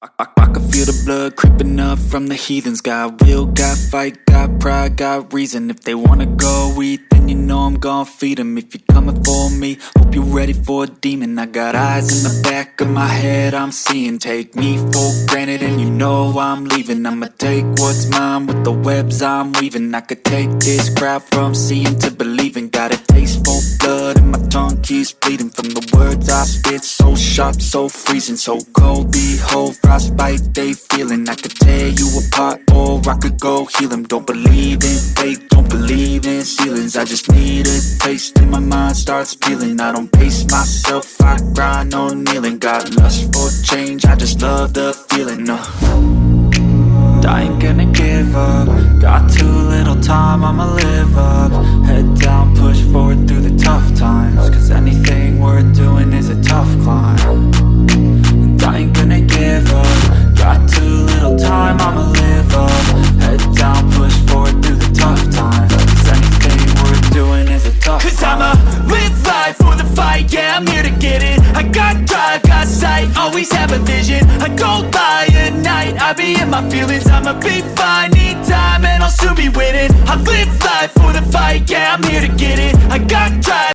I can feel the blood creeping up from the heathens. Got will, got fight, got pride, got reason. If they wanna go eat, then you know I'm gon' feed them. If you're coming for me, hope you're ready for a demon. I got eyes in the back of my head, I'm seeing. Take me for granted and you know I'm leaving. I'ma take what's mine with the webs I'm weaving. I could take this crowd from seeing to believing. Got a taste for blood and my tongue keeps bleeding. From the words I spit, so sharp, so freezing. So cold, behold, frostbite they feeling. I could tear you apart or I could go heal them. Don't believe in fate, don't believe in ceilings. I just need a taste and my mind starts peeling. I don't pace myself, I grind on kneeling. Got lust for change, I just love the feeling. I ain't gonna give up. Got too little time, I'ma live up. Head down, push forward through the tough times. Cause anything worth doing is a tough climb. And I ain't gonna give up. Got too little time, I'ma live up. Head down, push forward through the tough times. Cause anything worth doing is a tough climb. Cause I'ma live life for the fight, yeah, I'm here to get it. I got drive, got sight, always have a vision. I go by at night, I be in my feelings. I'ma be fine, need time and I'll soon be winning. I live life for the fight, yeah, I'm here to get it. I got drive.